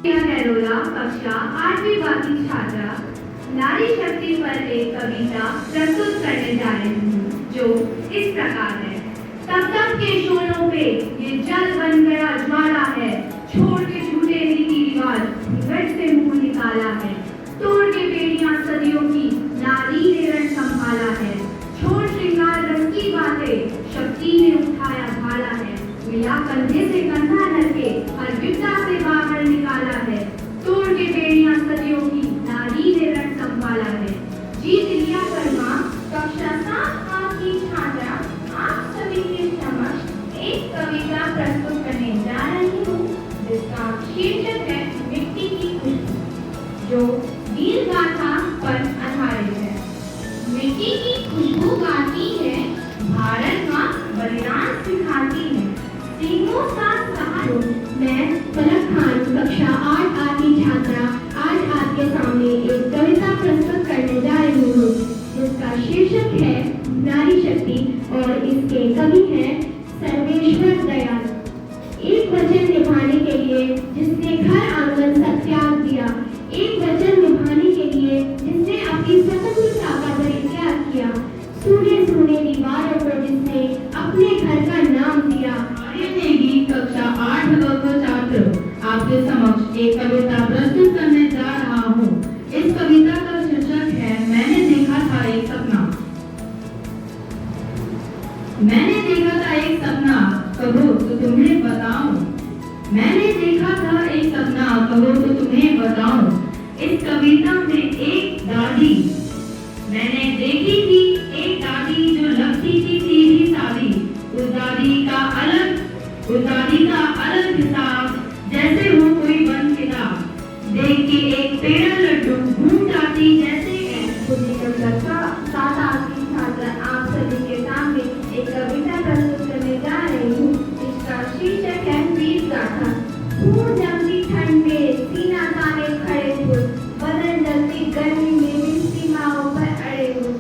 Corolla कक्षा 8वीं बाकी छात्रा नारी शक्ति पर एक कविता प्रस्तुत करने जा रही हूँ जो इस प्रकार है। तब तक के शोलों पे ये जल बन गया ज्वाला है, छोड़ के झूठे रीति रिवाज घट से मुंह निकाला है, तोड़ के बेड़ियां सदियों की नारी ने रण संभाला है, छोड़ श्रृंगार रस की बातें शक्ति ने उठाया भाला है, मिला कंधे से कंधा धरके हर विपदा से बाहर निकाला है, तोड़ के बेड़ियां सदियों की नारी ने रण संभाला है। जीत लिया कर्मा कक्षा 7 की छात्रा आप सभी के समक्ष एक कविता प्रस्तुत करने जा रही हूँ जिसका शीर्षक है मिट्टी की खुशबू, जो वीर गाथा पर आधारित है। मिट्टी की खुशबू गाती है, भारत माँ बलिदान सिखाती है, तीनों साथ सहारो। मैं फलक खान कक्षा 8 की छात्रा आज आपके सामने एक कविता प्रस्तुत करने जा रही हूँ जिसका शीर्षक है नारी शक्ति और इसके कवि हैं सर्वेश्वर दयाल। एक वचन निभाने के लिए जिसने घर आंगन सत्याग दिया, एक वचन निभाने के लिए जिसने अपनी स्वतंत्रता का परित्याग किया, सूने सूने दीवारों को जिसने अपने घर का नाम दिया। कक्षा 8 छात्र आपके समक्ष एक कविता प्रस्तुत करने जा रहा हूँ। इस कविता का शीर्षक है मैंने देखा था एक सपना। मैंने देखा था एक सपना, कहो तो तुम्हें बताऊं। मैंने देखा था एक सपना, कहो तो तुम्हें बताऊं। इस कविता में एक दादी मैंने देखी थी, एक दादी जो लगती थी सीधी सादी। उस दादी का अलग हिसाब जैसे हो कोई बंद किताब, देख के एक पेड़ा लड्डू घूम जाती जैसे। कक्षा 7 की छात्रा आप सभी के सामने एक कविता प्रस्तुत करने जा रही हूँ जिसका शीर्षक है वीर गाथा। खून जमती ठंड में सीना ताने खड़े हो, बदन जलती गर्मी में भी सीमाओं पर अड़े हो,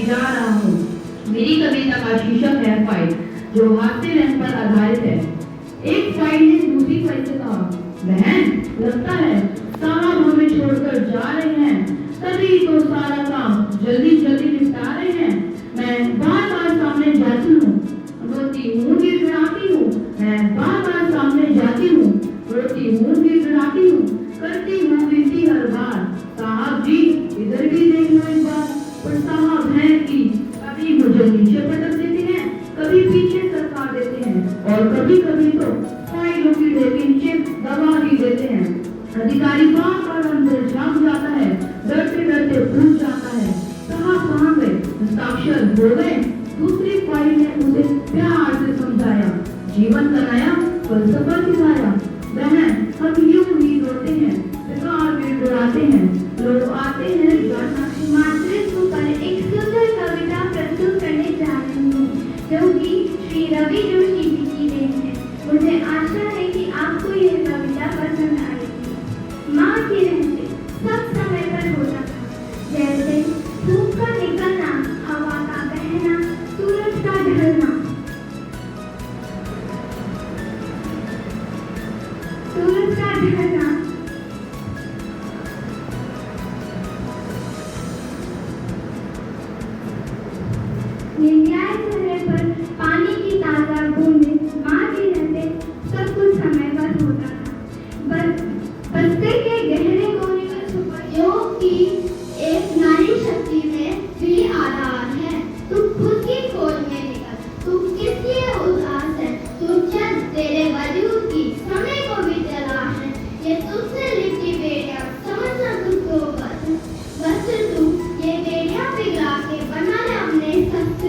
करने जा रहा हूँ। मेरी कविता का शीर्षक है फाइट, जो हास्य व्यंग पर आधारित है। एक फाइट ने दूसरी फाइट से कहा, बहन, लगता है साहब हमें छोड़कर जा रहे हैं, तभी तो सारा काम जल्दी जल्दी निपटा रहे हैं। मैं बार बार सामने जाती हूँ, रोती हूँ, गिड़गिड़ाती हूँ। मैं बार बार सामने जाती हूँ, रोती हूँ, गिड़गिड़ाती हूँ, करती हूँ विनती हर बार, साहब जी इधर भी देख लो एक बार। पर साहब हैं कि कभी मुझे नीचे पटक देते हैं, कभी पीछे सरका देते हैं, और कभी कभी तो फाइलों की ढेर नीचे दबा ही देते हैं। अधिकारी बार बार अंदर झांक जाता है, डरते डरते पूछ जाता है, साहब कहाँ गए, हस्ताक्षर हो गए। दूसरी फाइल ने उसे प्यार से समझाया, जीवन बनाया, फलसफा सिखाया। बहन, हम यूं ही रोते हैं, बेकार गिड़गिड़ाते हैं, लोग आते हैं गाना। मातृत्व पर एक सुंदर कविता प्रस्तुत करने जा रही हूँ, जो कि श्री रवि जोशी जी की देन है। मुझे आशा है कि आपको यह कविता पसंद आएगी। माँ के रहते सब समय पर होता था, जैसे धूप का निकलना, हवा का बहना, सूरज का ढलना। सूरज का ढलना निर्यात होने पर पानी की ताजा बूंदें, माँ के रहते सब कुछ समय पर होता था। बस्ते के गहरे कोने में छुपा, जो कि एक नारी शक्ति में भी आधार है। तू खुद की खोज में निकल, तू किस लिए उदास है, तू चल, तेरे वजूद की समय को भी तलाश है। ये तुझसे लिपटी बेड़ियां समझना खुद को बस तू ये बेड़ियां पिघला के बना ले अपने शस्त्र।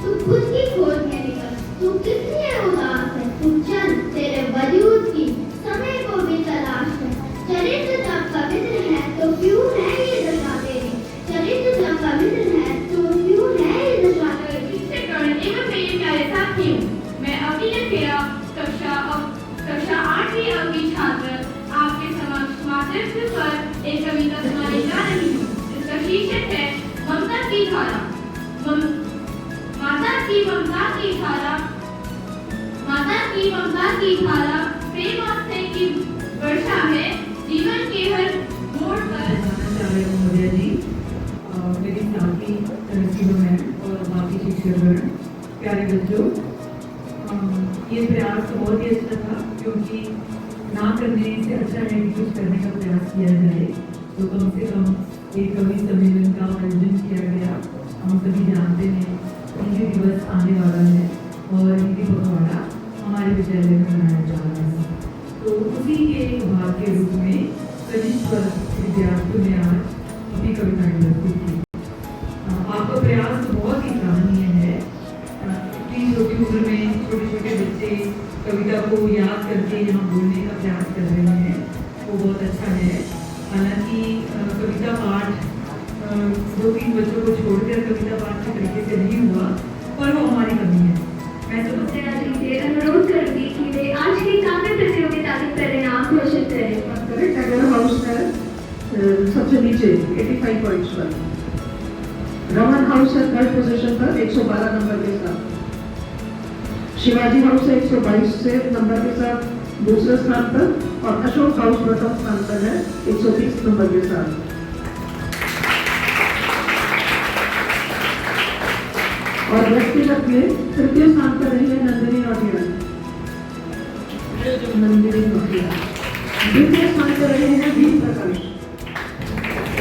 तू खुद की खोज में निकल, तू किस लिए उदास है, तू चल, तेरे वजूद की समय को भी तलाश है। चरित्र जब पवित्र है तो क्यों है ये दशा तेरी, चरित्र जब पवित्र है तो क्यों है ये दशा तेरी। इससे करण एवं मेरे प्यारे साथियों, मैं अभिनय फेरा कक्षा 8वीं अंक की छात्र आपके समक्ष मातृत्व पर एक कविता सुनाने जा रही हूँ, जिसका शीर्षक है ममता की धारा। माता की ममता की धारा, माता की ममता की धारा, प्रेम और स्नेह की वर्षा है जीवन के हर मोड़ पर। महोदय जी, मेरी साथी रसीदों में और बाकी शिक्षकगण, प्यारे बच्चों, ये प्रयास तो बहुत ही अच्छा था, क्योंकि ना करने से अच्छा है कि कुछ करने का प्रयास किया जाए। तो कम से कम एक कवि सम्मेलन का आयोजन किया गया। हम सभी जानते हैं हिंदी दिवस आने वाला है और हिंदी पखवाड़ा हमारे विद्यालय में मनाया जा रहा है। तो उसी के एक भाग के रूप में कनिष्ठ विद्यार्थियों ने आज अपनी कविताएं प्रस्तुत की। आपका प्रयास तो बहुत ही सराहनीय है। इतनी छोटी उम्र में छोटे छोटे बच्चे कविता को याद करके यहाँ बोलने का प्रयास कर रहे हैं, वो बहुत अच्छा है। हालांकि कविता पाठ 2-3 बच्चों को छोड़कर कविता पाठ के तरीके से नहीं हुआ, पर वो हमारी कमी है। मैं समझते से अनुरोध करूंगी कि वे आज की काव्य प्रतियोगिता के परिणाम घोषित करें। टैगोर हाउस है सबसे नीचे 85 पॉइंट्स पर, रमन हाउस है थर्ड पोजीशन पर 112 नंबर के साथ, शिवाजी हाउस है 122 से नंबर के साथ दूसरे स्थान पर, और अशोक हाउस प्रथम स्थान पर है 130 नंबर के साथ। और व्यक्तिगत में तृतीय स्थान पर रही है नंदिनी नोटिया। द्वितीय स्थान पर रहे हैं दीप प्रकाश,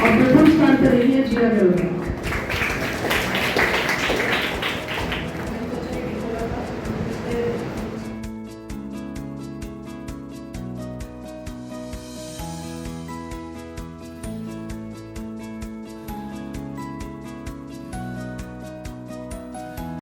और प्रथम स्थान पर रही है जिया गौड़ा।